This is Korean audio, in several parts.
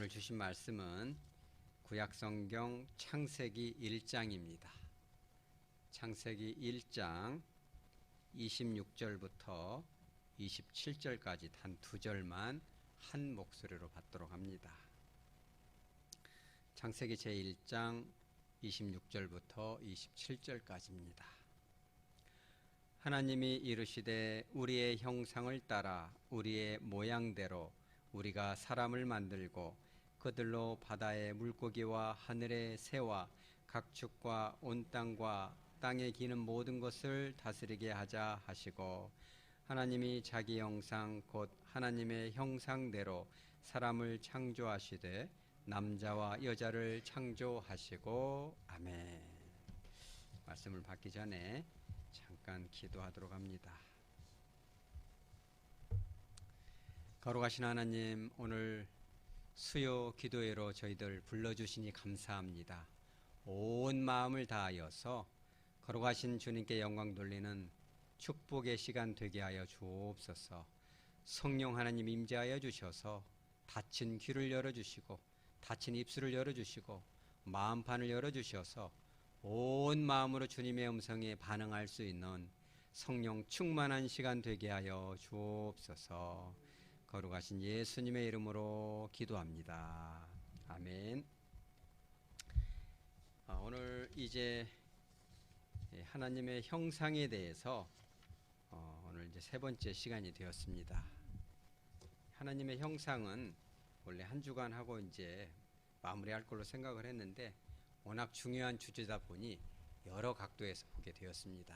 오늘 주신 말씀은 구약성경 창세기 1장입니다. 창세기 1장 26절부터 27절까지 단 두 절만 한 목소리로 받도록 합니다. 창세기 제1장 26절부터 27절까지입니다. 하나님이 이르시되 우리의 형상을 따라 우리의 모양대로 우리가 사람을 만들고 그들로 바다의 물고기와 하늘의 새와 각 축과 온 땅과 땅에 기는 모든 것을 다스리게 하자 하시고, 하나님이 자기 형상 곧 하나님의 형상대로 사람을 창조하시되 남자와 여자를 창조하시고. 아멘. 말씀을 받기 전에 잠깐 기도하도록 합니다. 거룩하신 하나님, 오늘 수요 기도회로 저희들 불러주시니 감사합니다. 온 마음을 다하여서 거룩하신 주님께 영광 돌리는 축복의 시간 되게 하여 주옵소서. 성령 하나님 임재하여 주셔서 닫힌 귀를 열어주시고 닫힌 입술을 열어주시고 마음판을 열어주셔서 온 마음으로 주님의 음성에 반응할 수 있는 성령 충만한 시간 되게 하여 주옵소서. 거룩하신 예수님의 이름으로 기도합니다. 아멘. 오늘 이제 하나님의 형상에 대해서 오늘 이제 세 번째 시간이 되었습니다. 하나님의 형상은 원래 한 주간 하고 이제 마무리할 걸로 생각을 했는데 워낙 중요한 주제다 보니 여러 각도에서 보게 되었습니다.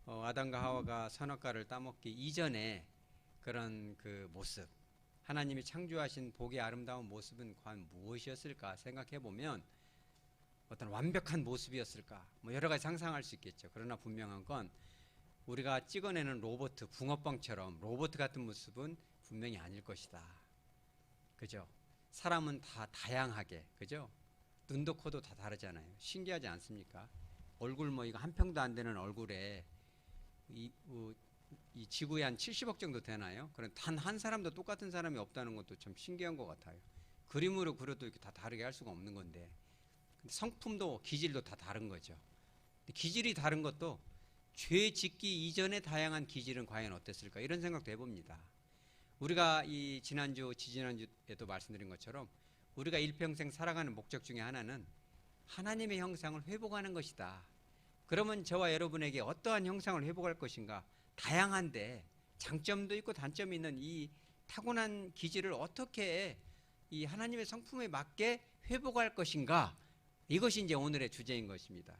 아담과 하와가 선악과를 따먹기 이전에 그런 그 모습, 하나님이 창조하신 복의 아름다운 모습은 과연 무엇이었을까 생각해 보면 어떤 완벽한 모습이었을까, 여러 가지 상상할 수 있겠죠. 그러나 분명한 건 우리가 찍어내는 로봇, 붕어빵처럼 로봇 같은 모습은 분명히 아닐 것이다. 그죠? 사람은 다 다양하게, 그죠? 눈도 코도 다 다르잖아요. 신기하지 않습니까? 얼굴 이거 한 평도 안 되는 얼굴에 이 지구에 한 70억 정도 되나요? 그런 단 한 사람도 똑같은 사람이 없다는 것도 참 신기한 것 같아요. 그림으로 그려도 이렇게 다 다르게 할 수가 없는 건데, 성품도 기질도 다 다른 거죠. 기질이 다른 것도 죄 짓기 이전의 다양한 기질은 과연 어땠을까, 이런 생각도 해봅니다. 우리가 이 지난주, 지지난주에도 말씀드린 것처럼 우리가 일평생 살아가는 목적 중에 하나는 하나님의 형상을 회복하는 것이다. 그러면 저와 여러분에게 어떠한 형상을 회복할 것인가? 다양한데 장점도 있고 단점이 있는 이 타고난 기질을 어떻게 이 하나님의 성품에 맞게 회복할 것인가? 이것이 이제 오늘의 주제인 것입니다.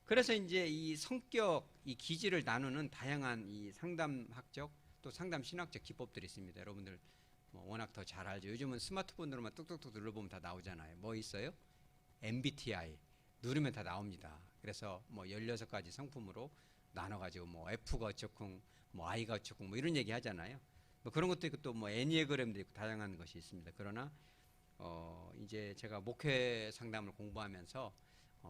그래서 이제 이 성격, 이 기질을 나누는 다양한 이 상담학적 또 상담 신학적 기법들이 있습니다. 여러분들 워낙 더 잘 알죠. 요즘은 스마트폰으로만 뚝뚝뚝 눌러보면 다 나오잖아요. 뭐 있어요? MBTI 누르면 다 나옵니다. 그래서 16가지 성품으로 나눠가지고 F가 어쩌쿵, I가 어쩌쿵 이런 얘기 하잖아요. 그런 것도 있고 또 애니어그램도 있고 다양한 것이 있습니다. 그러나 이제 제가 목회 상담을 공부하면서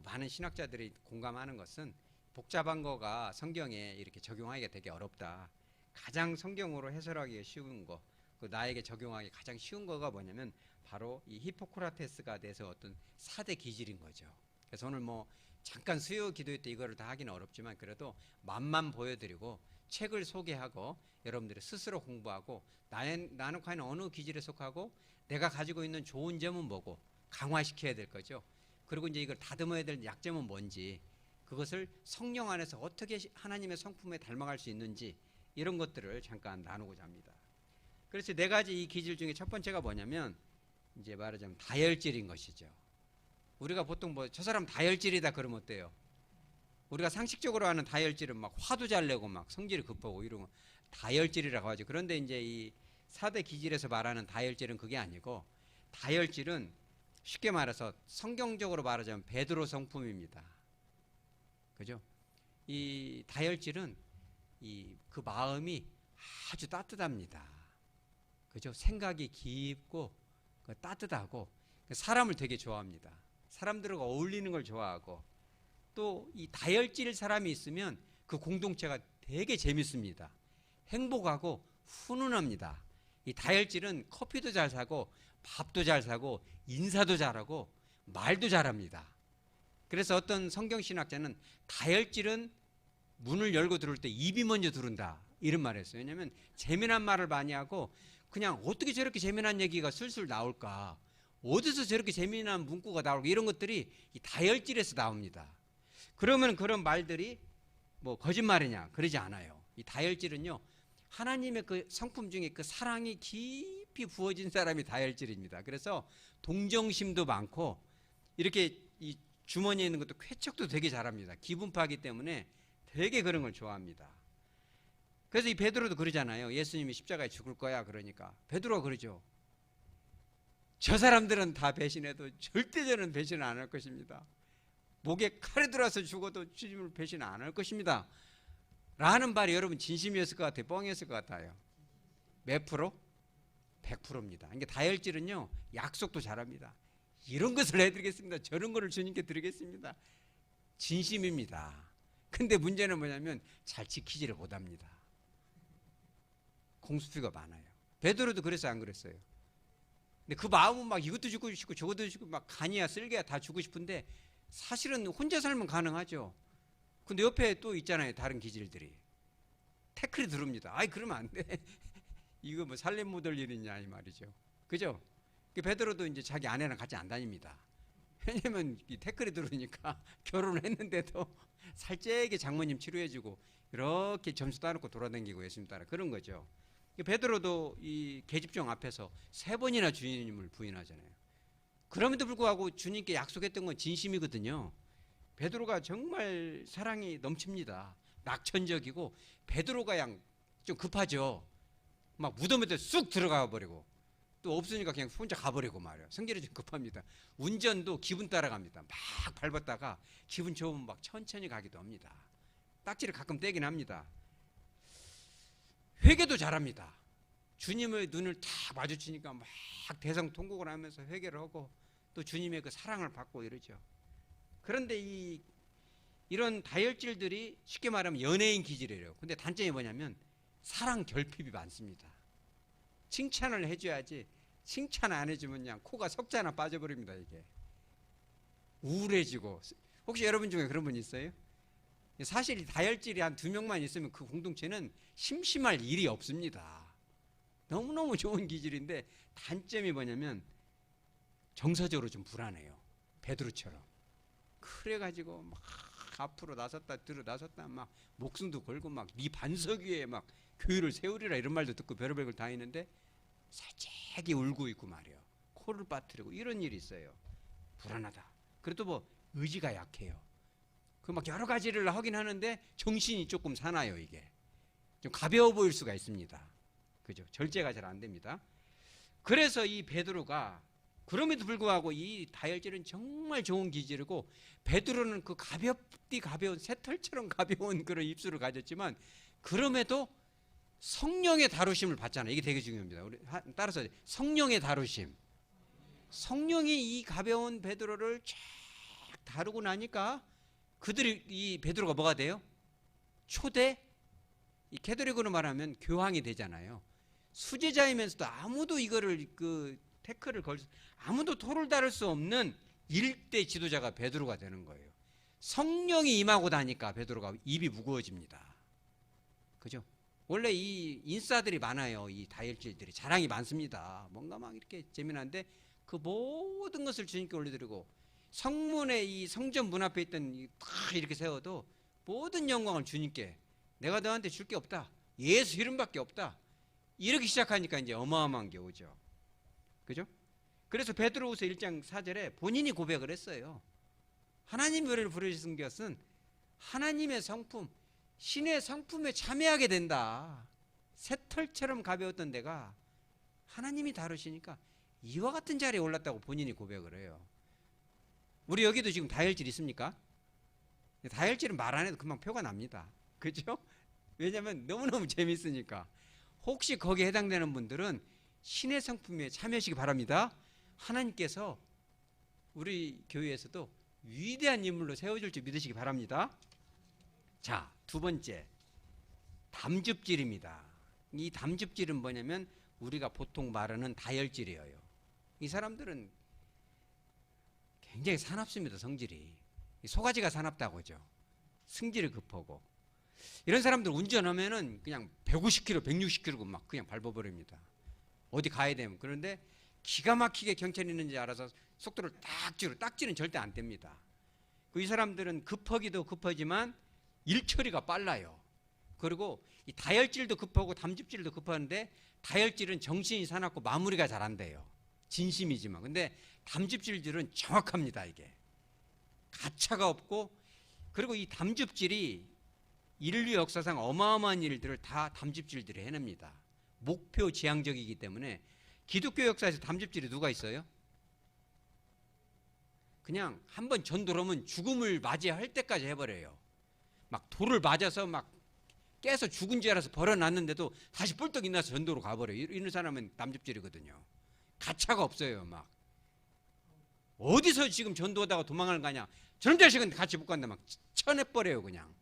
많은 신학자들이 공감하는 것은 복잡한 거가 성경에 이렇게 적용하기가 되게 어렵다. 가장 성경으로 해설하기가 쉬운 거, 나에게 적용하기 가장 쉬운 거가 뭐냐면 바로 이 히포크라테스가 돼서 어떤 4대 기질인 거죠. 그래서 오늘 잠깐 수요 기도회 때 이거를 다 하기는 어렵지만 그래도 맛만 보여드리고 책을 소개하고 여러분들이 스스로 공부하고 나는 과연 어느 기질에 속하고 내가 가지고 있는 좋은 점은 뭐고 강화시켜야 될 거죠. 그리고 이제 이걸 다듬어야 될 약점은 뭔지, 그것을 성령 안에서 어떻게 하나님의 성품에 닮아갈 수 있는지, 이런 것들을 잠깐 나누고자 합니다. 그래서 네 가지 이 기질 중에 첫 번째가 뭐냐면 이제 말하자면 다혈질인 것이죠. 우리가 보통 저 사람 다혈질이다 그러면 어때요? 우리가 상식적으로 하는 다혈질은 화도 잘 내고 성질이 급하고 이런 거 다혈질이라고 하죠. 그런데 이제 이 4대 기질에서 말하는 다혈질은 그게 아니고, 다혈질은 쉽게 말해서 성경적으로 말하자면 베드로 성품입니다. 그죠? 이 다혈질은 그 마음이 아주 따뜻합니다. 그죠? 생각이 깊고 따뜻하고 사람을 되게 좋아합니다. 사람들과 어울리는 걸 좋아하고, 또 이 다혈질 사람이 있으면 그 공동체가 되게 재밌습니다. 행복하고 훈훈합니다. 이 다혈질은 커피도 잘 사고 밥도 잘 사고 인사도 잘하고 말도 잘합니다. 그래서 어떤 성경신학자는 다혈질은 문을 열고 들어올 때 입이 먼저 들어온다 이런 말을 했어요. 왜냐하면 재미난 말을 많이 하고 그냥 어떻게 저렇게 재미난 얘기가 술술 나올까, 어디서 저렇게 재미난 문구가 나올까, 이런 것들이 이 다혈질에서 나옵니다. 그러면 그런 말들이 뭐 거짓말이냐, 그러지 않아요. 이 다혈질은요, 하나님의 그 성품 중에 그 사랑이 깊이 부어진 사람이 다혈질입니다. 그래서 동정심도 많고 이렇게 이 주머니에 있는 것도 쾌척도 되게 잘합니다. 기분 파기 때문에 되게 그런 걸 좋아합니다. 그래서 이 베드로도 그러잖아요. 예수님이 십자가에 죽을 거야 그러니까 베드로가 그러죠. 저 사람들은 다 배신해도 절대 저는 배신을 안 할 것입니다. 목에 칼이 들어서 죽어도 주님을 배신 안 할 것입니다 라는 말이 여러분 진심이었을 것 같아요? 뻥이었을 것 같아요? 몇 프로? 100%입니다. 그러니까 다혈질은요, 약속도 잘합니다. 이런 것을 해드리겠습니다. 저런 거를 주님께 드리겠습니다. 진심입니다. 근데 문제는 뭐냐면 잘 지키지를 못합니다. 공수피가 많아요. 베드로도 그래서 안 그랬어요. 근데 그 마음은 막 이것도 주고 싶고 저것도 주고 막 간이야 쓸개야 다 주고 싶은데 사실은 혼자 살면 가능하죠. 근데 옆에 또 있잖아요. 다른 기질들이. 태클이 들어옵니다. 아이 그러면 안 돼. 이거 뭐 살림 못 올 일이냐 이 말이죠. 그죠? 베드로도 이제 자기 아내랑 같이 안 다닙니다. 왜냐면 이 태클이 들어오니까 결혼을 했는데도 살짝게 장모님 치료해주고 이렇게 점수 따놓고 돌아다니고 예수님 따라 그런 거죠. 베드로도 이 계집종 앞에서 3번이나 주님을 부인하잖아요. 그럼에도 불구하고 주님께 약속했던 건 진심이거든요. 베드로가 정말 사랑이 넘칩니다. 낙천적이고 베드로가 양 좀 급하죠. 막 무덤에도 쑥 들어가 버리고 또 없으니까 그냥 혼자 가버리고 말이에요. 성질이 좀 급합니다. 운전도 기분 따라갑니다. 막 밟았다가 기분 좋으면 막 천천히 가기도 합니다. 딱지를 가끔 떼긴 합니다. 회개도 잘합니다. 주님의 눈을 다 마주치니까 막 대성통곡을 하면서 회개를 하고 또 주님의 그 사랑을 받고 이러죠. 그런데 이런 다혈질들이 쉽게 말하면 연예인 기질이에요. 근데 단점이 뭐냐면 사랑 결핍이 많습니다. 칭찬을 해줘야지 칭찬 안 해주면 그냥 코가 석자나 빠져버립니다. 이게 우울해지고. 혹시 여러분 중에 그런 분 있어요? 사실 다혈질이 한 2명만 있으면 그 공동체는 심심할 일이 없습니다. 너무너무 좋은 기질인데 단점이 뭐냐면 정서적으로 좀 불안해요. 베드로처럼. 그래가지고 막 앞으로 나섰다 뒤로 나섰다 막 목숨도 걸고 막 네 반석 위에 막 교회를 세우리라 이런 말도 듣고 별의별 걸 다 했는데 살짝이 울고 있고 말이에요. 코를 빠뜨리고 이런 일이 있어요. 불안하다. 그래도 뭐 의지가 약해요. 그 막 여러 가지를 하긴 하는데 정신이 조금 사나요. 이게 좀 가벼워 보일 수가 있습니다. 그죠? 절제가 잘 안 됩니다. 그래서 이 베드로가 그럼에도 불구하고 이 다혈질은 정말 좋은 기질이고 베드로는 그 가벼운 새털처럼 가벼운 그런 입술을 가졌지만 그럼에도 성령의 다루심을 받잖아요. 이게 되게 중요합니다. 우리 따라서 성령의 다루심. 성령이 이 가벼운 베드로를 쫙 다루고 나니까 그들이 이 베드로가 뭐가 돼요? 초대 이 캐톨릭으로 말하면 교황이 되잖아요. 수제자이면서도 아무도 이거를 그 태클을 아무도 토를 다룰 수 없는 일대 지도자가 베드로가 되는 거예요. 성령이 임하고 나니까 베드로가 입이 무거워집니다. 그죠? 원래 이 인싸들이 많아요. 이 다혈질들이 자랑이 많습니다. 뭔가 막 이렇게 재미난데 그 모든 것을 주님께 올려드리고 성문의 이 성전 문 앞에 있던 다 이렇게 세워도 모든 영광을 주님께 내가 너한테 줄 게 없다. 예수 이름밖에 없다. 이렇게 시작하니까 이제 어마어마한 게 오죠. 그죠? 그래서 베드로후서 1장 4절에 본인이 고백을 했어요. 하나님이 우리를 부르신 것은 하나님의 성품, 신의 성품에 참여하게 된다. 새털처럼 가벼웠던 내가 하나님이 다루시니까 이와 같은 자리에 올랐다고 본인이 고백을 해요. 우리 여기도 지금 다혈질 있습니까? 다혈질은 말 안 해도 금방 표가 납니다. 그죠? 왜냐하면 너무너무 재밌으니까. 혹시 거기에 해당되는 분들은 신의 성품에 참여하시기 바랍니다. 하나님께서 우리 교회에서도 위대한 인물로 세워줄 줄 믿으시기 바랍니다. 자, 두 번째 담즙질입니다. 이 담즙질은 뭐냐면 우리가 보통 말하는 다혈질이에요. 이 사람들은 굉장히 사납습니다. 성질이. 소가지가 사납다고 하죠. 승질이 급하고. 이런 사람들 운전하면은 그냥 150km, 160km 막 그냥 밟아버립니다. 어디 가야 되면. 그런데 기가 막히게 경찰이 있는지 알아서 속도를 딱지는 절대 안 뗍니다. 이 사람들은 급하기도 급하지만 일처리가 빨라요. 그리고 이 다혈질도 급하고 담즙질도 급한데 다혈질은 정신이 사납고 마무리가 잘 안 돼요. 진심이지만. 근데 담즙질들은 정확합니다. 이게 가차가 없고, 그리고 이 담즙질이 인류 역사상 어마어마한 일들을 다 담즙질들이 해냅니다. 목표 지향적이기 때문에. 기독교 역사에서 담즙질이 누가 있어요? 그냥 한번 전도를 하면 죽음을 맞이할 때까지 해버려요. 막 돌을 맞아서 막 깨서 죽은 줄 알아서 벌어놨는데도 다시 뿔떡 일어나서 전도로 가버려요. 이런 사람은 담즙질이거든요. 가차가 없어요. 막 어디서 지금 전도하다가 도망을 가냐, 저런 자식은 같이 못 간다 막 쳐내버려요. 그냥.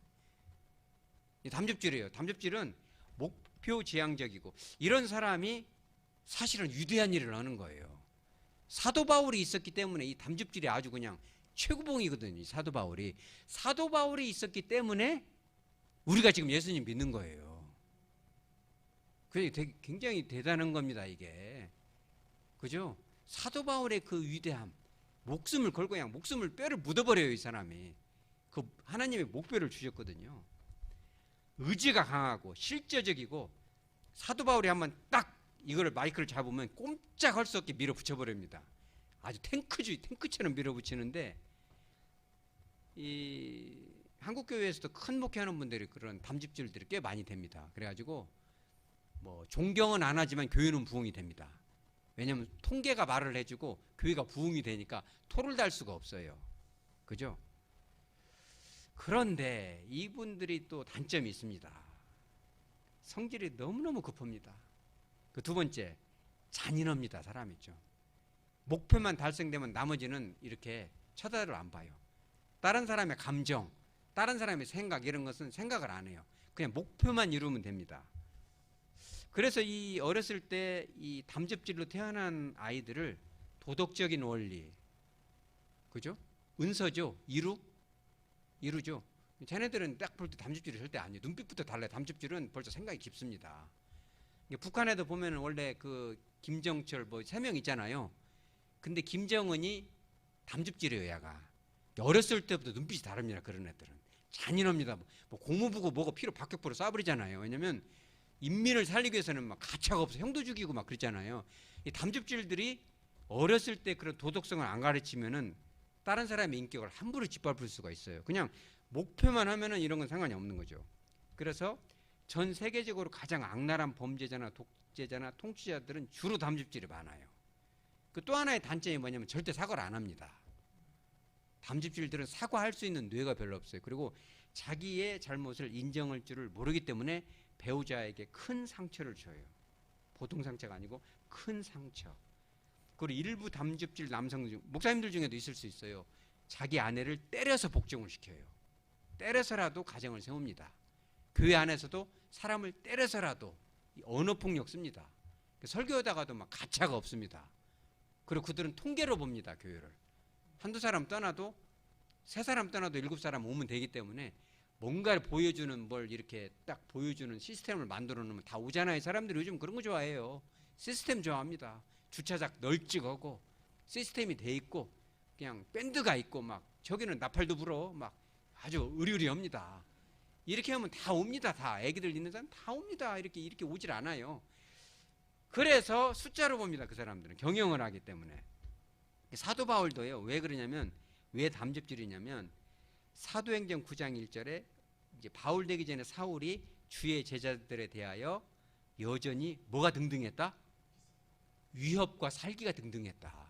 이 담즙질이에요. 담즙질은 목표 지향적이고, 이런 사람이 사실은 위대한 일을 하는 거예요. 사도 바울이 있었기 때문에 이 담즙질이 아주 그냥 최고봉이거든요. 사도 바울이 있었기 때문에 우리가 지금 예수님 믿는 거예요. 그게 굉장히 대단한 겁니다. 이게. 그죠? 사도 바울의 그 위대함, 목숨을 걸고 그냥 뼈를 묻어버려요. 이 사람이. 그 하나님의 목표를 주셨거든요. 의지가 강하고 실제적이고, 사도 바울이 한번 딱 이걸 마이크를 잡으면 꼼짝할 수 없게 밀어붙여버립니다. 아주 탱크처럼 밀어붙이는데, 이 한국교회에서도 큰 목회하는 분들이 그런 담즙질들이 꽤 많이 됩니다. 그래가지고 뭐 존경은 안 하지만 교회는 부흥이 됩니다. 왜냐하면 통계가 말을 해주고 교회가 부흥이 되니까 토를 달 수가 없어요. 그죠? 그런데 이분들이 또 단점이 있습니다. 성질이 너무너무 급합니다. 그 두 번째, 잔인합니다. 사람이 좀. 목표만 달성되면 나머지는 이렇게 쳐다를 안 봐요. 다른 사람의 감정, 다른 사람의 생각, 이런 것은 생각을 안 해요. 그냥 목표만 이루면 됩니다. 그래서 이 어렸을 때 이 담즙질로 태어난 아이들을 도덕적인 원리, 그죠? 은서죠? 이루죠? 쟤네들은 딱 볼 때 담즙질이 절대 아니에요. 눈빛부터 달라요. 담즙질은 벌써 생각이 깊습니다. 북한에도 보면은 원래 그 김정철 뭐 3명 있잖아요. 근데 김정은이 담즙질이에요. 얘가 어렸을 때부터 눈빛이 다릅니다. 그런 애들은 잔인합니다. 뭐 고무부고 뭐고 피로 박격포로 쏴버리잖아요. 왜냐면 인민을 살리기 위해서는 막 가차가 없어 형도 죽이고 막 그랬잖아요. 이 담즙질들이 어렸을 때 그런 도덕성을 안 가르치면은 다른 사람의 인격을 함부로 짓밟을 수가 있어요. 그냥 목표만 하면은 이런 건 상관이 없는 거죠. 그래서 전 세계적으로 가장 악랄한 범죄자나 독재자나 통치자들은 주로 담즙질이 많아요. 그 또 하나의 단점이 뭐냐면 절대 사과를 안 합니다. 담즙질들은 사과할 수 있는 뇌가 별로 없어요. 그리고 자기의 잘못을 인정할 줄을 모르기 때문에 배우자에게 큰 상처를 줘요. 보통 상처가 아니고 큰 상처. 그리고 일부 담즙질 남성 중, 목사님들 중에도 있을 수 있어요. 자기 아내를 때려서 복종을 시켜요. 때려서라도 가정을 세웁니다. 교회 안에서도 사람을 때려서라도 언어폭력 씁니다. 설교하다가도 막 가차가 없습니다. 그리고 그들은 통계로 봅니다. 교회를. 한두 사람 떠나도, 세 사람 떠나도 7사람 오면 되기 때문에 뭔가를 보여주는, 뭘 이렇게 딱 보여주는 시스템을 만들어 놓으면 다 오잖아요. 사람들이 요즘 그런 거 좋아해요. 시스템 좋아합니다. 주차장 널찍하고 시스템이 돼 있고 그냥 밴드가 있고 막 저기는 나팔도 불어 막 아주 의리의리합니다. 이렇게 하면 다 옵니다. 다 애기들 있는 사람 다 옵니다. 이렇게 오질 않아요. 그래서 숫자로 봅니다. 그 사람들은 경영을 하기 때문에. 사도 바울도요. 왜 그러냐면, 왜 담즙질이냐면, 사도행전 9장 1절에 이제 바울 되기 전에 사울이 주의 제자들에 대하여 여전히 뭐가 등등했다? 위협과 살기가 등등했다.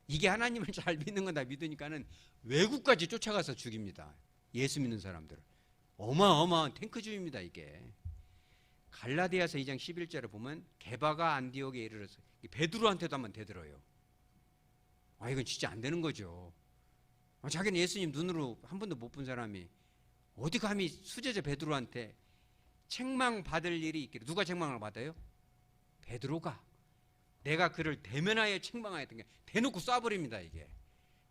이게 하나님을 잘 믿는 거다 믿으니까는 외국까지 쫓아가서 죽입니다. 예수 믿는 사람들. 어마어마한 탱크주의입니다. 이게. 갈라디아서 2장 11절에 보면 게바가 안디옥에 이르러서 베드로한테도 한번 대들어요. 아, 이건 진짜 안 되는 거죠. 자기는 예수님 눈으로 한 번도 못 본 사람이 어디 감히 수제자 베드로한테 책망 받을 일이 있기를. 누가 책망을 받아요? 베드로가 내가 그를 대면하여 책망하였던 게 대놓고 쏴버립니다. 이게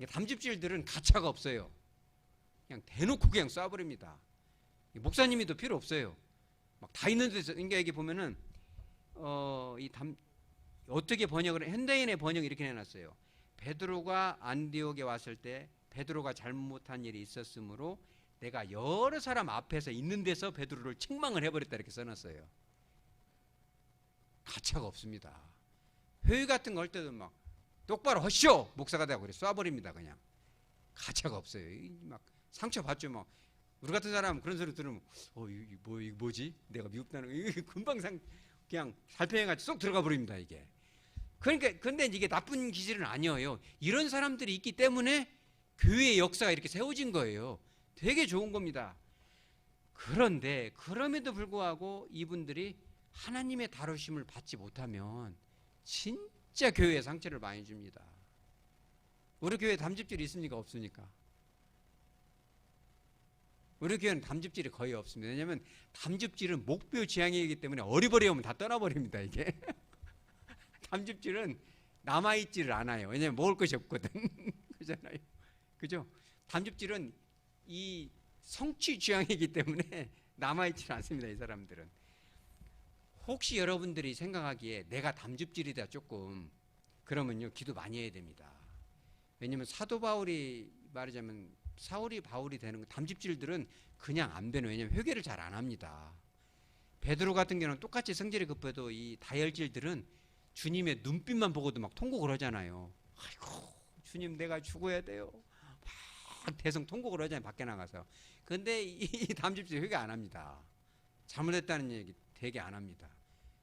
담즙질들은 가차가 없어요. 그냥 대놓고 그냥 쏴버립니다. 목사님이도 필요 없어요. 막 다 있는 데서. 그러니까 여기 보면은 어떻게 번역을, 현대인의 번역 이렇게 해놨어요. 베드로가 안디옥에 왔을 때 베드로가 잘못한 일이 있었으므로 내가 여러 사람 앞에서 있는 데서 베드로를 책망을 해버렸다 이렇게 써놨어요. 가차가 없습니다. 회의 같은 거 할 때도 막 똑바로 하시오 목사가 되고 그래 쏴버립니다. 그냥 가차가 없어요. 막 상처 받죠. 막 우리 같은 사람 그런 소리 들으면 이거 뭐지? 내가 미흡다는 거 금방 그냥 살펴행같이 쏙 들어가 버립니다. 이게. 그러니까 근데 이게 나쁜 기질은 아니에요. 이런 사람들이 있기 때문에 교회의 역사가 이렇게 세워진 거예요. 되게 좋은 겁니다. 그런데 그럼에도 불구하고 이분들이 하나님의 다루심을 받지 못하면 진짜 교회에 상처를 많이 줍니다. 우리 교회에 담즙질이 있습니까? 없습니까? 우리 교회는 담즙질이 거의 없습니다. 왜냐하면 담즙질은 목표 지향이기 때문에 어리버리하면 다 떠나버립니다. 이게 담즙질은 남아있지를 않아요. 왜냐하면 먹을 것이 없거든. 그잖아요. 그죠? 담즙질은 이 성취 지향이기 때문에 남아있지 않습니다. 이 사람들은. 혹시 여러분들이 생각하기에 내가 담즙질이다 조금 그러면요 기도 많이 해야 됩니다. 왜냐하면 사도 바울이 말하자면 사울이 바울이 되는 거 담즙질들은 그냥 안 되는. 왜냐하면 회개를 잘 안 합니다. 베드로 같은 경우는 똑같이 성질이 급해도 이 다혈질들은 주님의 눈빛만 보고도 막 통곡을 하잖아요. 아이고 주님 내가 죽어야 돼요. 막 대성 통곡을 하잖아요. 밖에 나가서. 근데 이 담즙질 회개 안 합니다. 잘못했다는 얘기 되게 안 합니다.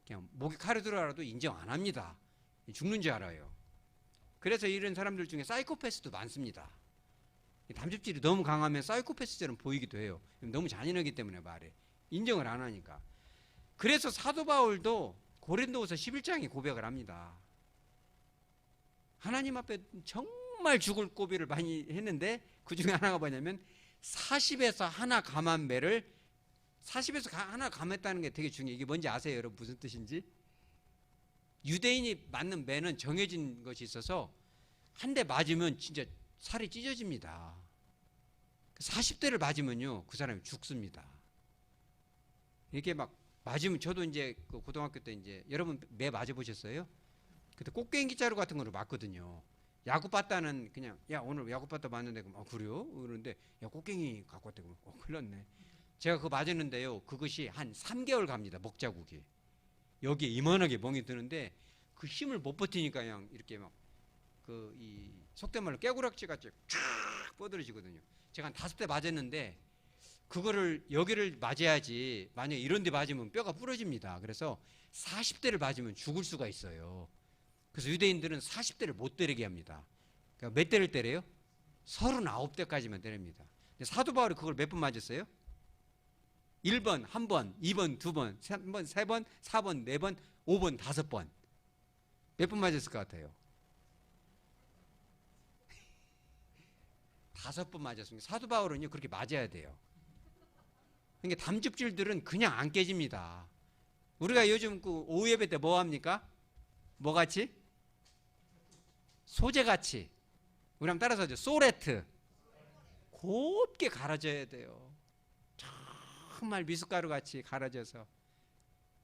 그냥 목에 칼이 들어가도 인정 안 합니다. 죽는 줄 알아요. 그래서 이런 사람들 중에 사이코패스도 많습니다. 담즙질이 너무 강하면 사이코패스처럼 보이기도 해요. 너무 잔인하기 때문에 말해. 인정을 안 하니까. 그래서 사도 바울도 고린도후서 11장에 고백을 합니다. 하나님 앞에 정말 죽을 고비를 많이 했는데 그 중에 하나가 뭐냐면 40에서 하나 감한 매를 40에서 하나 감했다는 게 되게 중요해요. 이게 뭔지 아세요? 여러분 무슨 뜻인지? 유대인이 맞는 매는 정해진 것이 있어서 한 대 맞으면 진짜 살이 찢어집니다. 40대를 맞으면요 그 사람이 죽습니다. 이렇게 막 맞으면 저도 이제 그 고등학교 때 이제 여러분 매 맞아 보셨어요? 그때 꽃게임기 자루 같은 거를 맞거든요. 야구 봤다는 그냥 야 오늘 야구 봤다 맞는데 그래요? 그러는데 야 꽃게임이 갖고 왔대. 큰일 났네. 제가 그거 맞았는데요 그것이 한 3개월 갑니다. 먹자국이 여기에 이만하게 멍이 드는데 그 힘을 못 버티니까 그냥 이렇게 막 그 이 속된 말로 깨구락지 같이 쫙 뻗어지거든요. 제가 한 5대 맞았는데 그거를 여기를 맞아야지 만약에 이런 데 맞으면 뼈가 부러집니다. 그래서 40대를 맞으면 죽을 수가 있어요. 그래서 유대인들은 40대를 못 때리게 합니다. 그러니까 몇 대를 때려요? 39대까지만 때립니다. 근데 사도 바울이 그걸 몇 번 맞았어요? 1번, 1번, 2번, 2번, 3번, 3번, 4번, 4번, 5번, 5번. 몇 번 맞았을 것 같아요? 5번 맞았습니다. 사도 바울은요 그렇게 맞아야 돼요. 그러니까 담즙질들은 그냥 안 깨집니다. 우리가 요즘 그 오후 예배 때 뭐 합니까? 뭐 같이? 소재같이. 우리 한번 따라서 하죠. 소레트. 곱게 갈아줘야 돼요. 정말 미숫가루 같이 갈아져서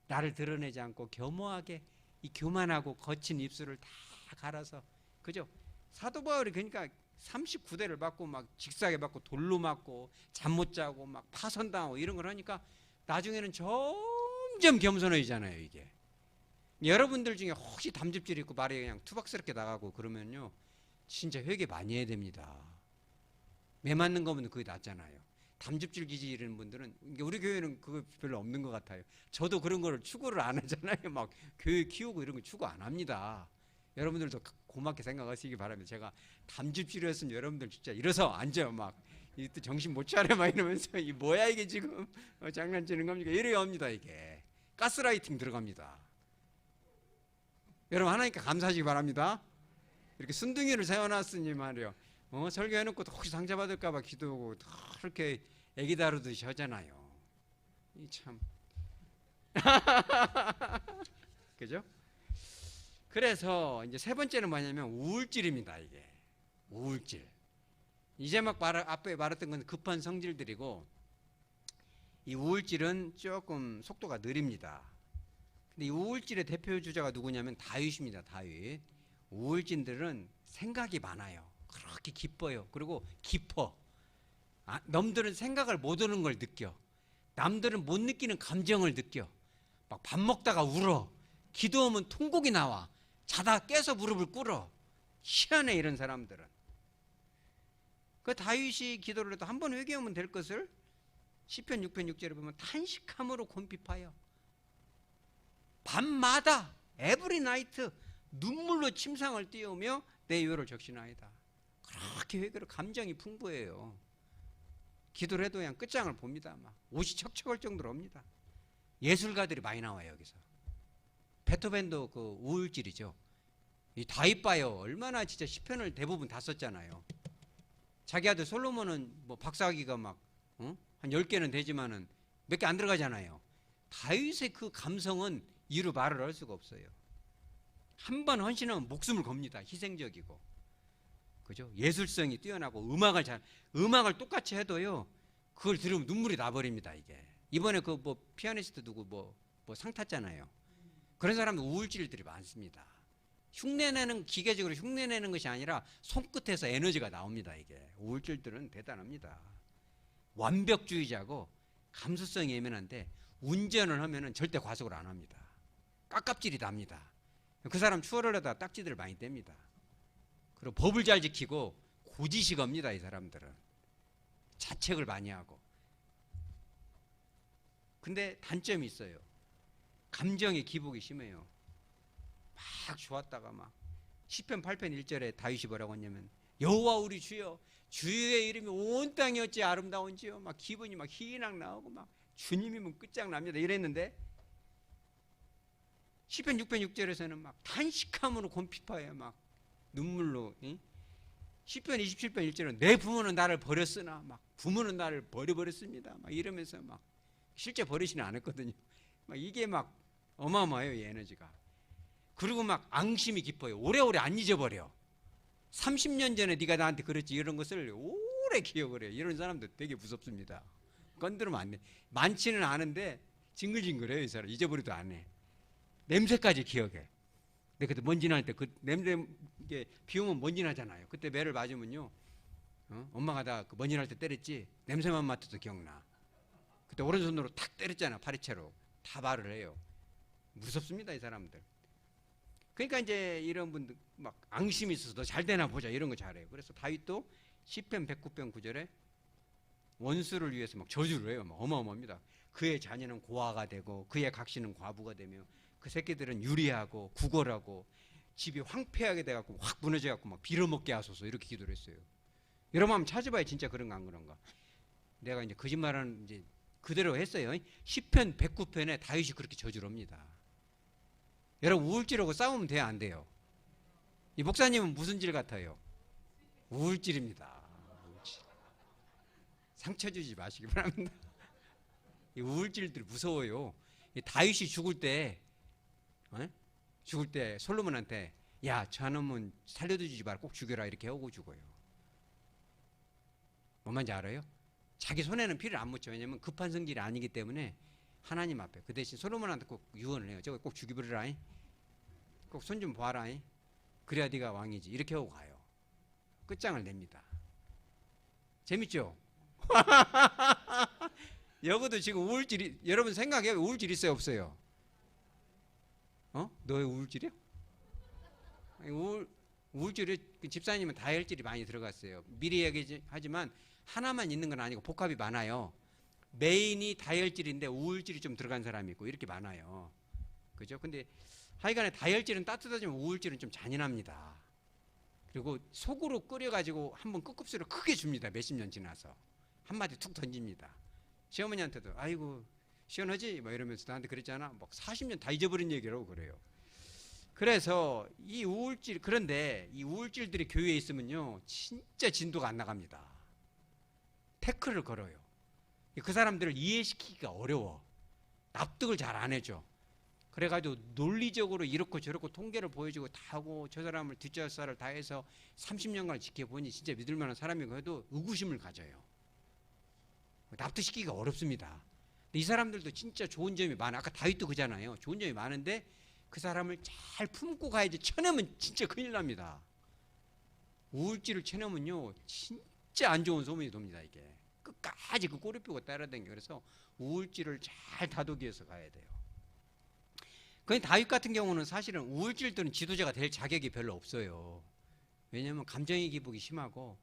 나를 드러내지 않고 겸허하게 이 교만하고 거친 입술을 다 갈아서. 그죠? 사도 바울이 그러니까 39대를 맞고 막 직사하게 맞고 돌로 맞고 잠 못 자고 막 파선당하고 이런 걸 하니까 나중에는 점점 겸손해지잖아요. 이게 여러분들 중에 혹시 담즙질 있고 말이 그냥 투박스럽게 나가고 그러면요 진짜 회개 많이 해야 됩니다. 매 맞는 거면 그게 낫잖아요. 담즙질 기질 이런 분들은 우리 교회는 그거 별로 없는 것 같아요. 저도 그런 거를 추구를 안 하잖아요. 막 교회 키우고 이런 거 추구 안 합니다. 여러분들도 고맙게 생각하시기 바랍니다. 제가 담즙질이었으면 여러분들 진짜 일어서 앉아요. 막 또 정신 못 차려 막 이러면서 이 뭐야 이게 지금 장난치는 겁니까? 이래야 합니다. 이게 가스라이팅 들어갑니다. 여러분 하나님께 감사하시기 바랍니다. 이렇게 순둥이를 세워놨으니 말이요. 설교해놓고 혹시 상처 받을까봐 기도하고 그렇게 애기 다루듯이 하잖아요. 이 참 그죠? 그래서 이제 세 번째는 뭐냐면 우울질입니다. 이게 우울질. 이제 막 앞에 말했던 건 급한 성질들이고, 이 우울질은 조금 속도가 느립니다. 근데 이 우울질의 대표 주자가 누구냐면 다윗입니다. 다윗. 우울진들은 생각이 많아요. 그렇게 기뻐요. 그리고 깊어. 남들은 생각을 못 하는 걸 느껴. 남들은 못 느끼는 감정을 느껴. 막 밥 먹다가 울어. 기도하면 통곡이 나와. 자다 깨서 무릎을 꿇어. 희한해, 이런 사람들은. 그 다윗이 기도를 해도 한 번 회개하면 될 것을 시편 6편 6절에 보면 탄식함으로 곰핍하여 밤마다 에브리 나이트 눈물로 침상을 띄우며 내 유를 적신하이다. 그렇게 회개로 감정이 풍부해요. 기도를 해도 그냥 끝장을 봅니다. 막 옷이 척척할 정도로 옵니다. 예술가들이 많이 나와요, 여기서. 베토벤도 그 우울질이죠. 이 다윗 봐요. 얼마나 진짜 시편을 대부분 다 썼잖아요. 자기 아들 솔로몬은 뭐 박사학위가 막 한 10개는 되지만은 몇 개 안 들어가잖아요. 다윗의 그 감성은 이루 말을 할 수가 없어요. 한 번 헌신하면 목숨을 겁니다. 희생적이고. 그죠? 예술성이 뛰어나고 음악을 똑같이 해도요. 그걸 들으면 눈물이 나버립니다, 이게. 이번에 그 뭐 피아니스트 누구 뭐 상 탔잖아요. 그런 사람들 우울질들이 많습니다. 흉내내는, 기계적으로 흉내내는 것이 아니라 손끝에서 에너지가 나옵니다, 이게. 우울질들은 대단합니다. 완벽주의자고 감수성이 예민한데 운전을 하면은 절대 과속을 안 합니다. 깝깝질이 납니다. 그 사람 추월을 하다가 딱지들을 많이 뗍니다. 그리고 법을 잘 지키고 고지식합니다, 이 사람들은. 자책을 많이 하고. 근데 단점이 있어요. 감정의 기복이 심해요. 막 좋았다가 막 시편 8편 1절에 다윗이 뭐라고 했냐면 여호와 우리 주여 주의 이름이 온 땅이 어찌 아름다운지요. 막 기분이 막 희낙 나오고 막 주님이면 끝장납니다 이랬는데 시편 6편 6절에서는 막 탄식함으로 곰핍하여 막 눈물로. 시편 27편 1절은 내 부모는 나를 버렸으나 막 부모는 나를 버려버렸습니다 막 이러면서 막 실제 버리지는 않았거든요. 막 이게 막 어마어마해요, 이 에너지가. 그리고 막 앙심이 깊어요. 오래오래 안 잊어버려. 30년 전에 네가 나한테 그랬지 이런 것을 오래 기억을 해요. 이런 사람들 되게 무섭습니다. 건드리면 안 돼. 많지는 않은데 징글징글해요, 이 사람. 잊어버리도 안 해. 냄새까지 기억해. 근데 그때 먼지 날 때 그 냄새, 이게 비 오면 먼지 나잖아요. 그때 매를 맞으면요, 엄마가 다 그 먼지 날 때 때렸지. 냄새만 맡아도 기억나. 그때 오른손으로 탁 때렸잖아, 파리채로. 다 말을 해요. 무섭습니다, 이 사람들. 그러니까 이제 이런 분들 막 앙심이 있어서 너 잘 되나 보자 이런 거 잘해요. 그래서 다윗도 시편 109편 9절에 원수를 위해서 막 저주를 해요. 막 어마어마합니다. 그의 자녀는 고아가 되고 그의 각신은 과부가 되며 그 새끼들은 유리하고 구걸하고 집이 황폐하게 돼갖고 확 무너져갖고 막 빌어먹게 하소서 이렇게 기도를 했어요. 여러분 한번 찾아봐야 진짜 그런가 안 그런가. 내가 이제 거짓말은 이제 그대로 했어요. 시편 109편에 다윗이 그렇게 저주를 합니다. 여러분 우울질하고 싸우면 돼요, 안 돼요? 이 목사님은 무슨 질 같아요? 우울질입니다. 우울질. 상처 주지 마시기 바랍니다. 이 우울질들 무서워요. 이 다윗이 죽을 때 솔로몬한테 야, 저놈은 살려두지 마라, 꼭 죽여라 이렇게 하고 죽어요. 뭔 말인지 알아요? 자기 손에는 피를 안 묻혀. 왜냐면 급한 성질이 아니기 때문에 하나님 앞에. 그 대신 솔로몬한테 꼭 유언을 해요. 저거 꼭 죽여버리라. 꼭 손 좀 봐라. 그래야 네가 왕이지. 이렇게 하고 가요. 끝장을 냅니다. 재밌죠? 여기도 지금 우울질이, 여러분 생각해. 우울질 있어요, 없어요? 너의 우울질이요? 우울질이 집사님은 다혈질이 많이 들어갔어요. 미리 얘기하지만 하나만 있는 건 아니고 복합이 많아요. 메인이 다혈질인데 우울질이 좀 들어간 사람이 있고 이렇게 많아요. 그죠? 근데 하여간에 다혈질은 따뜻하지만 우울질은 좀 잔인합니다. 그리고 속으로 끓여가지고 한번 끄급수를 크게 줍니다. 몇십 년 지나서 한마디 툭 던집니다. 시어머니한테도 아이고 시원하지? 뭐 이러면서 나한테 그랬잖아. 막 40년 다 잊어버린 얘기라고 그래요. 그래서 이 우울질, 그런데 이 우울질들이 교회에 있으면요 진짜 진도가 안 나갑니다. 태클을 걸어요. 그 사람들을 이해시키기가 어려워. 납득을 잘 안 해줘. 그래가지고 논리적으로 이렇고 저렇고 통계를 보여주고 다 하고 저 사람을 뒷조사를 다 해서 30년간 지켜보니 진짜 믿을 만한 사람이고 해도 의구심을 가져요. 납득시키기가 어렵습니다. 이 사람들도 진짜 좋은 점이 많아. 아까 다윗도 그잖아요. 좋은 점이 많은데 그 사람을 잘 품고 가야지. 쳐내면 진짜 큰일 납니다. 우울증을 쳐내면요 진짜 안 좋은 소문이 돕니다. 이게 끝까지 그 꼬리 펴고 따라다니고. 그래서 우울증을 잘 다독여서 가야 돼요. 그 다윗 같은 경우는 사실은 우울증들은 지도자가 될 자격이 별로 없어요. 왜냐하면 감정의 기복이 심하고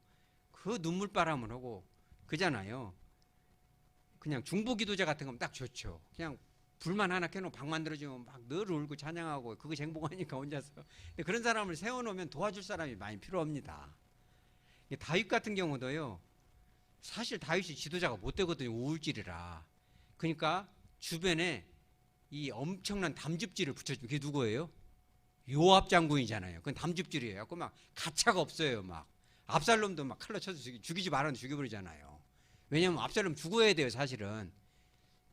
그 눈물바람을 하고 그잖아요. 그냥 중보 기도자 같은 건 딱 좋죠. 그냥 불만 하나 켜놓고 방 만들어주면 막 늘 울고 찬양하고 그거 행복하니까 혼자서. 근데 그런 사람을 세워놓으면 도와줄 사람이 많이 필요합니다. 다윗 같은 경우도요. 사실 다윗이 지도자가 못 되거든요. 우울질이라. 그러니까 주변에 이 엄청난 담즙질을 붙여주면 그게 누구예요? 요압 장군이잖아요. 그건 담즙질이에요. 그 막 가차가 없어요. 막 압살롬도 막 칼로 쳐서 죽이지 말아도 죽여버리잖아요. 왜냐면 압살롬 죽어야 돼요, 사실은.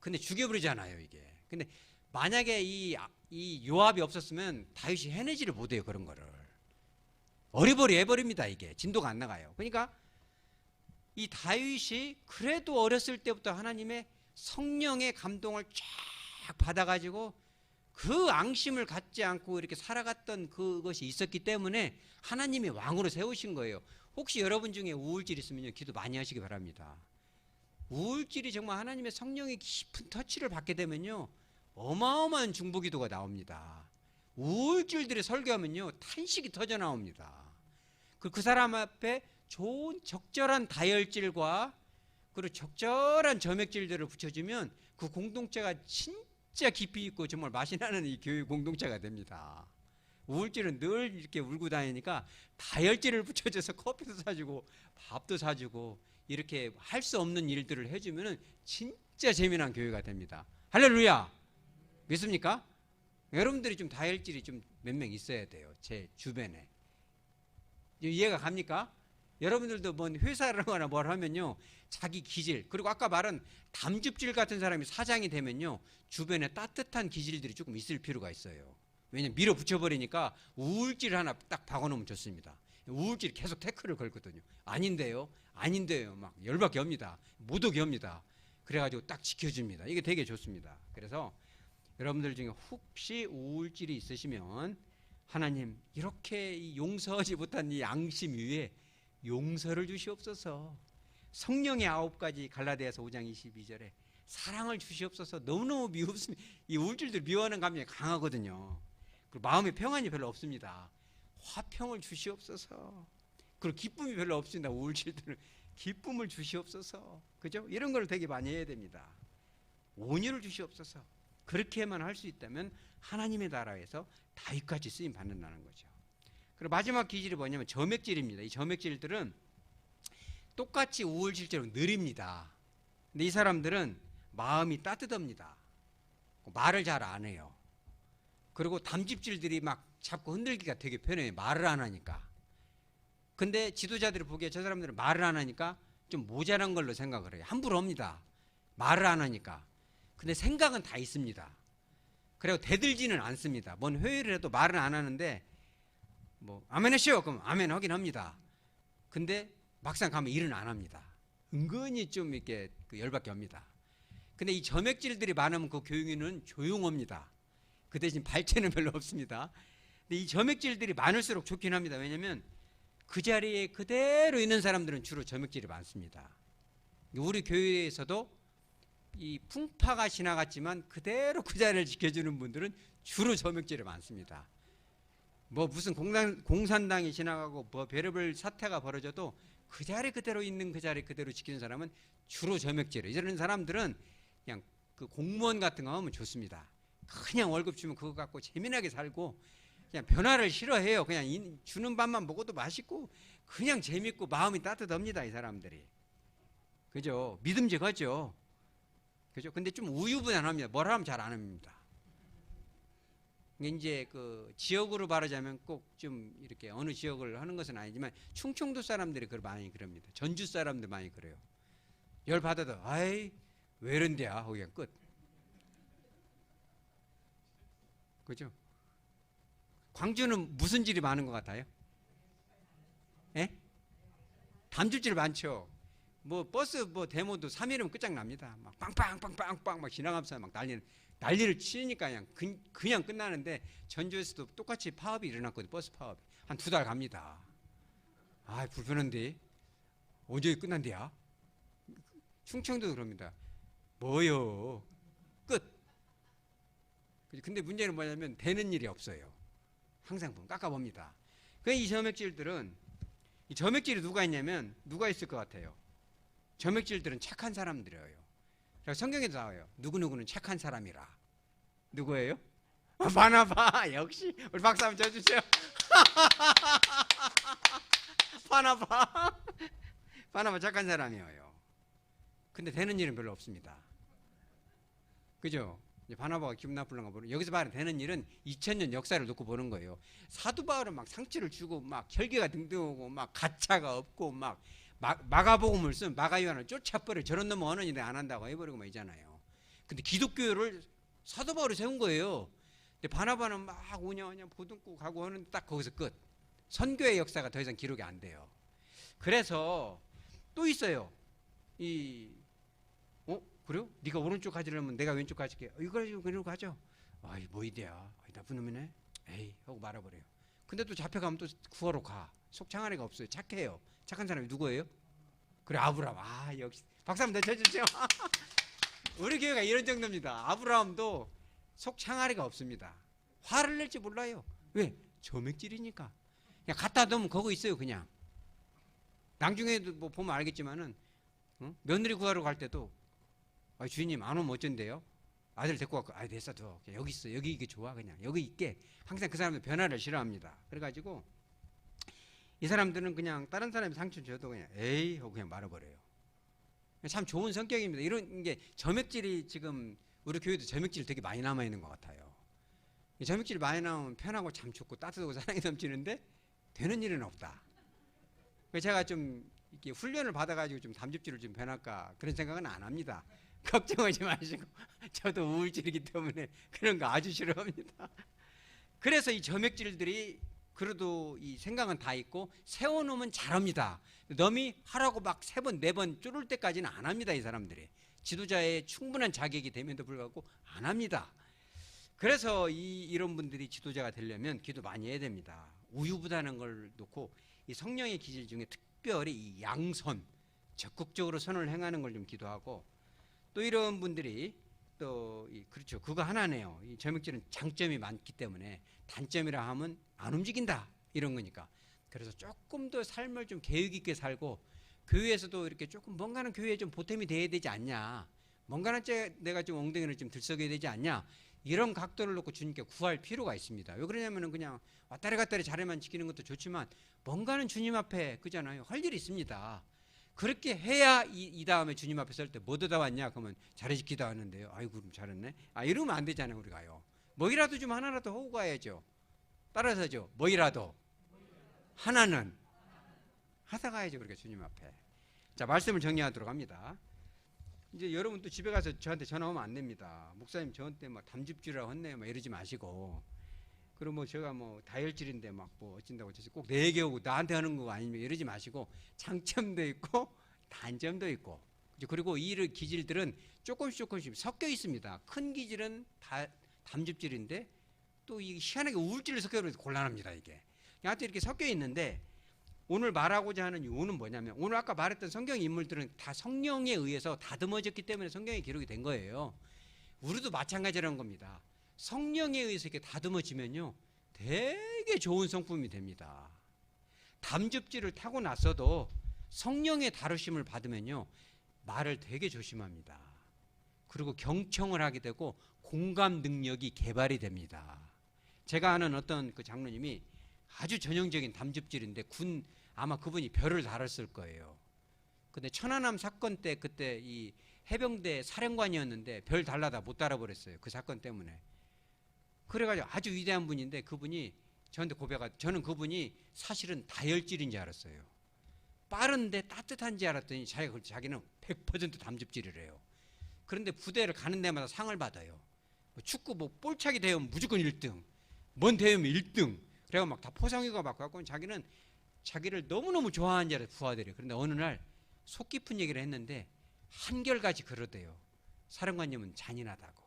근데 죽여버리잖아요, 이게. 근데 만약에 이 요압이 없었으면 다윗이 해내지를 못해요, 그런 거를. 어리버리 해버립니다, 이게. 진도가 안 나가요. 그러니까 이 다윗이 그래도 어렸을 때부터 하나님의 성령의 감동을 쫙 받아가지고 그 앙심을 갖지 않고 이렇게 살아갔던 그것이 있었기 때문에 하나님이 왕으로 세우신 거예요. 혹시 여러분 중에 우울질 있으면요, 기도 많이 하시기 바랍니다. 우울질이 정말 하나님의 성령의 깊은 터치를 받게 되면요, 어마어마한 중보기도가 나옵니다. 우울질들이 설교하면요, 탄식이 터져 나옵니다. 그 사람 앞에 좋은 적절한 다혈질과 그리고 적절한 점액질들을 붙여주면 그 공동체가 진짜 깊이 있고 정말 맛이 나는 이 교회 공동체가 됩니다. 우울질은 늘 이렇게 울고 다니니까 다혈질을 붙여줘서 커피도 사주고 밥도 사주고 이렇게 할 수 없는 일들을 해주면 진짜 재미난 교회가 됩니다. 할렐루야! 믿습니까? 여러분들이 좀 다혈질이 좀 몇 명 있어야 돼요. 제 주변에. 이해가 갑니까? 여러분들도 뭔 회사를 하거나 뭘 하면요, 자기 기질, 그리고 아까 말한 담즙질 같은 사람이 사장이 되면요, 주변에 따뜻한 기질들이 조금 있을 필요가 있어요. 왜냐면 밀어붙여버리니까 우울질 하나 딱 박아놓으면 좋습니다. 우울질이 계속 태클을 걸거든요. 아닌데요, 아닌데요, 막 열받게 합니다. 못 오게 합니다. 그래가지고 딱 지켜줍니다. 이게 되게 좋습니다. 그래서 여러분들 중에 혹시 우울질이 있으시면 하나님, 이렇게 용서하지 못한 이 앙심 위에 용서를 주시옵소서. 성령의 9가지 갈라디아서 5장 22절에 사랑을 주시옵소서. 너무너무 미웠습니다. 이 우울질들 미워하는 감정이 강하거든요. 그리고 마음에 평안이 별로 없습니다. 화평을 주시옵소서. 그리고 기쁨이 별로 없습니다. 우울질들은 기쁨을 주시옵소서. 그죠? 이런 걸 되게 많이 해야 됩니다. 온유를 주시옵소서. 그렇게만 할 수 있다면 하나님의 나라에서 다윗같이 쓰임 받는다는 거죠. 그리고 마지막 기질이 뭐냐면 점액질입니다. 이 점액질들은 똑같이 우울질처럼 느립니다. 근데 이 사람들은 마음이 따뜻합니다. 말을 잘 안 해요. 그리고 담즙질들이 막 잡고 흔들기가 되게 편해요. 말을 안 하니까. 근데 지도자들이 보기에 저 사람들은 말을 안 하니까 좀 모자란 걸로 생각을 해요. 함부로 합니다. 말을 안 하니까. 근데 생각은 다 있습니다. 그리고 대들지는 않습니다. 뭔 회의를 해도 말은 안 하는데 뭐 아멘 하시오 그럼 아멘 하긴 합니다. 근데 막상 가면 일은 안 합니다. 은근히 좀 이렇게 열받게 합니다. 근데 이 점액질들이 많으면 그 교육인은 조용합니다. 그 대신 발체는 별로 없습니다. 근데 이 점액질들이 많을수록 좋긴 합니다. 왜냐하면 그 자리에 그대로 있는 사람들은 주로 점액질이 많습니다. 우리 교회에서도 이 풍파가 지나갔지만 그대로 그 자리를 지켜주는 분들은 주로 점액질이 많습니다. 뭐 무슨 공산당이 지나가고 뭐 별의별 사태가 벌어져도 그 자리 그대로 있는 그 자리 그대로 지키는 사람은 주로 점액질이에요. 이런 사람들은 그냥 그 공무원 같은 거 하면 좋습니다. 그냥 월급 주면 그거 갖고 재미나게 살고 그냥 변화를 싫어해요. 그냥 주는 밥만 먹어도 맛있고 그냥 재밌고 마음이 따뜻합니다. 이 사람들이. 그죠? 믿음직하죠. 그죠? 근데 좀 우유부단합니다. 뭘 하면 잘 안 합니다. 이제 그 지역으로 말하자면 꼭 좀 이렇게 어느 지역을 하는 것은 아니지만 충청도 사람들이 많이 그럽니다. 전주 사람들 많이 그래요. 열 받아도 아이 왜 이런데야 하고 그냥 끝. 그죠? 광주는 무슨 질이 많은 것 같아요? 예? 담즙질 많죠. 뭐 버스 뭐 데모도 3일이면 끝장납니다. 막 빵빵빵빵빵 막 지나가면서 막 난리를 치니까 그냥 끝나는데 전주에서도 똑같이 파업이 일어났거든요. 버스 파업 한 2달 갑니다. 아 불편한데 언제 끝난대야? 충청도 그럽니다. 뭐요? 끝. 근데 문제는 뭐냐면 되는 일이 없어요. 항상 보면 깎아봅니다. 이 점액질들은 이 점액질이 누가 있냐면 누가 있을 것 같아요? 점액질들은 착한 사람들이에요. 성경에도 나와요. 누구누구는 착한 사람이라. 누구예요? 바나바. 역시 우리 박수 한번 쳐주세요. 바나바. 바나바 착한 사람이에요. 근데 되는 일은 별로 없습니다. 그죠? 바나바가 기분 나쁠런가 보는. 여기서 말하는 되는 일은 2000년 역사를 놓고 보는 거예요. 사도 바울은 막 상처를 주고 막 혈기가 등등하고 막 가차가 없고 막 마가복음을 쓴 마가요한을 쫓아버려. 저런 놈은 언어인데 안 한다고 해버리고 막 이잖아요. 근데 기독교를 사도 바울이 세운 거예요. 근데 바나바는 막 오냐 보듬고 가고 하는데 딱 거기서 끝. 선교의 역사가 더 이상 기록이 안 돼요. 그래서 또 있어요. 그래요? 네가 오른쪽 가지려면 내가 왼쪽 가질게. 이거 가지고 그리고 가죠. 아이 뭐 이대야. 나쁜 놈이네. 에이 하고 말아버려요. 근데 또 잡혀가면 또 구하러 가. 속창한 애가 없어요. 착해요. 착한 사람이 누구예요? 그래 아브라함. 아 역시 박수 한번 쳐주세요. 우리 교회가 이런 정도입니다. 아브라함도 속창아리가 없습니다. 화를 낼지 몰라요. 왜? 점액질이니까. 그냥 갖다 놓으면 거기 있어요. 그냥. 나중에도 뭐 보면 알겠지만은 며느리 구하러 갈 때도 주인님 안 오면 어쩐대요? 아들 데리고 왔고 됐어 둬. 여기 있어. 여기 이게 좋아. 그냥 여기 있게. 항상 그 사람들 변화를 싫어합니다. 그래가지고 이 사람들은 그냥 다른 사람이 상처 줘도 그냥 에이 하고 그냥 말아버려요. 참 좋은 성격입니다. 이런 게 점액질이 지금 우리 교회도 점액질 되게 많이 남아 있는 것 같아요. 점액질 많이 나오면 편하고 참 좋고 따뜻하고 사랑이 넘치는데 되는 일은 없다. 그래서 제가 좀 이렇게 훈련을 받아가지고 좀 담즙질을 좀 변할까 그런 생각은 안 합니다. 걱정하지 마시고. 저도 우울질이기 때문에 그런 거 아주 싫어합니다. 그래서 이 점액질들이 그래도 이 생각은 다 있고 세워놓으면 잘합니다. 넘이 하라고 막 3번 4번 쫄을 때까지는 안 합니다. 이 사람들이 지도자의 충분한 자격이 됨에도 불구하고 안 합니다. 그래서 이런 분들이 지도자가 되려면 기도 많이 해야 됩니다. 우유부단한 걸 놓고 이 성령의 기질 중에 특별히 이 양선 적극적으로 선을 행하는 걸 좀 기도하고, 또 이런 분들이 또 그렇죠. 그거 하나네요. 이 점액질은 장점이 많기 때문에 단점이라 하면 안 움직인다 이런 거니까. 그래서 조금 더 삶을 좀 계획 있게 살고 교회에서도 이렇게 조금 뭔가는 교회에 좀 보탬이 돼야 되지 않냐. 뭔가는 내가 좀 엉덩이를 좀 들썩여야 되지 않냐. 이런 각도를 놓고 주님께 구할 필요가 있습니다. 왜 그러냐면은 그냥 왔다리 갔다리 자리만 지키는 것도 좋지만 뭔가는 주님 앞에 그잖아요. 할 일이 있습니다. 그렇게 해야 이 다음에 주님 앞에 설 때 뭐 얻어다 왔냐? 그러면 잘해 지키다 왔는데요. 아이고 그럼 잘했네. 이러면 안 되잖아요. 우리가요. 뭐이라도 좀 하나라도 하고 가야죠. 따라서죠. 뭐이라도 하나는 하다 가야죠. 그러니까 주님 앞에. 자, 말씀을 정리하도록 합니다. 이제 여러분 또 집에 가서 저한테 전화 오면 안 됩니다. 목사님 저한테 막 담즙질이라고 했네요. 막 이러지 마시고. 그리고 뭐 제가 뭐 다혈질인데 막 뭐 어쩐다고 꼭 내 얘기하고 나한테 하는 거 아니면 이러지 마시고, 장점도 있고 단점도 있고, 그리고 이 기질들은 조금씩 섞여 있습니다. 큰 기질은 다 담즙질인데 또 이 희한하게 우울질을 섞여서 곤란합니다. 이게 하여튼 이렇게 섞여 있는데, 오늘 말하고자 하는 이유는 뭐냐면, 오늘 아까 말했던 성경 인물들은 다 성령에 의해서 다듬어졌기 때문에 성경에 기록이 된 거예요. 우리도 마찬가지라는 겁니다. 성령에 의해서 이렇게 다듬어지면요 되게 좋은 성품이 됩니다. 담즙질을 타고 났어도 성령의 다루심을 받으면요 말을 되게 조심합니다. 그리고 경청을 하게 되고 공감 능력이 개발이 됩니다. 제가 아는 어떤 그 장로님이 아주 전형적인 담즙질인데 아마 그분이 별을 달았을 거예요. 근데 천안함 사건 때 그때 이 해병대 사령관이었는데 별 달라다 못 달아버렸어요. 그 사건 때문에. 그래가지고 아주 위대한 분인데 그분이 저한테 저는 그분이 사실은 다혈질인 줄 알았어요. 빠른데 따뜻한 줄 알았더니 자기는 100% 담즙질이래요. 그런데 부대를 가는 데마다 상을 받아요. 뭐 축구 뭐 볼차기 대회면 무조건 1등, 뭔 대회면 1등. 그래가 막 다 포상휴가 받고 갖고 자기는 자기를 너무너무 좋아하는 자를 부하들이. 그런데 어느 날 속 깊은 얘기를 했는데 한결같이 그러대요. 사령관님은 잔인하다고.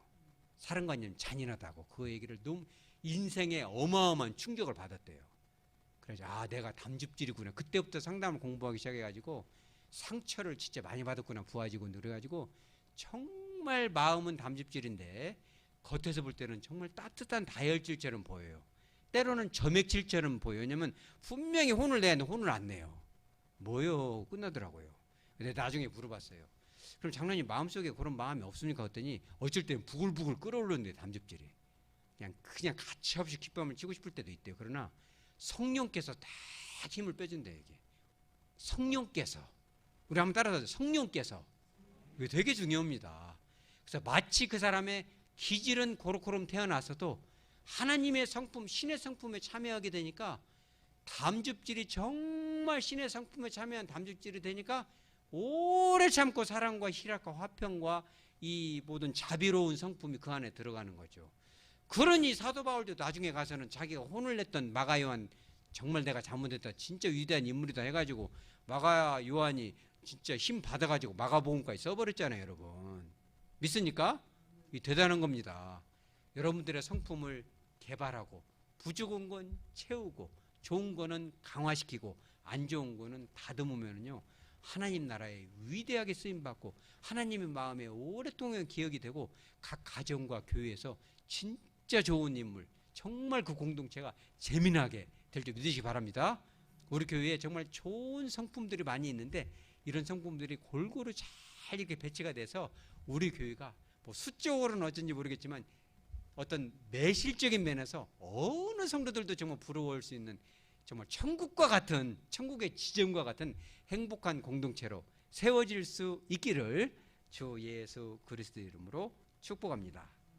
사령관님은 잔인하다고. 그 얘기를 너무 인생에 어마어마한 충격을 받았대요. 그래서 아, 내가 담즙질이구나. 그때부터 상담을 공부하기 시작해가지고 상처를 진짜 많이 받았구나. 부하직원. 그래가지고 정말 마음은 담즙질인데 겉에서 볼 때는 정말 따뜻한 다혈질처럼 보여요. 때로는 점액질처럼 보여요. 왜냐면 분명히 혼을 내야 하는데 혼을 안 내요. 뭐요? 끝나더라고요. 근데 나중에 물어봤어요. 그럼 장로님 마음속에 그런 마음이 없습니까? 했더니 어쩔 때는 부글부글 끓어오르는데 담즙질이. 그냥 가차없이 귓밤을 치고 싶을 때도 있대요. 그러나 성령께서 다 힘을 빼준대요. 이게 성령께서. 우리 한번 따라서 성령께서. 이게 되게 중요합니다. 그래서 마치 그 사람의 기질은 고로코름 태어났어도 하나님의 성품, 신의 성품에 참여하게 되니까 담즙질이 정말 신의 성품에 참여한 담즙질이 되니까 오래 참고 사랑과 희락과 화평과 이 모든 자비로운 성품이 그 안에 들어가는 거죠. 그러니 사도 바울도 나중에 가서는 자기가 혼을 냈던 마가 요한 정말 내가 잘못했다 진짜 위대한 인물이다 해가지고 마가 요한이 진짜 힘 받아가지고 마가복음까지 써버렸잖아요. 여러분 믿습니까? 이 대단한 겁니다. 여러분들의 성품을 개발하고 부족한 건 채우고 좋은 거는 강화시키고 안 좋은 거는 다듬으면요 하나님 나라에 위대하게 쓰임받고 하나님의 마음에 오랫동안 기억이 되고 각 가정과 교회에서 진짜 좋은 인물, 정말 그 공동체가 재미나게 될 줄 믿으시기 바랍니다. 우리 교회에 정말 좋은 성품들이 많이 있는데 이런 성품들이 골고루 잘 이렇게 배치가 돼서 우리 교회가 뭐 수적으로는 어쩐지 모르겠지만 어떤 매실적인 면에서 어느 성도들도 정말 부러워할 수 있는 정말 천국과 같은, 천국의 지점과 같은 행복한 공동체로 세워질 수 있기를 주 예수 그리스도 이름으로 축복합니다.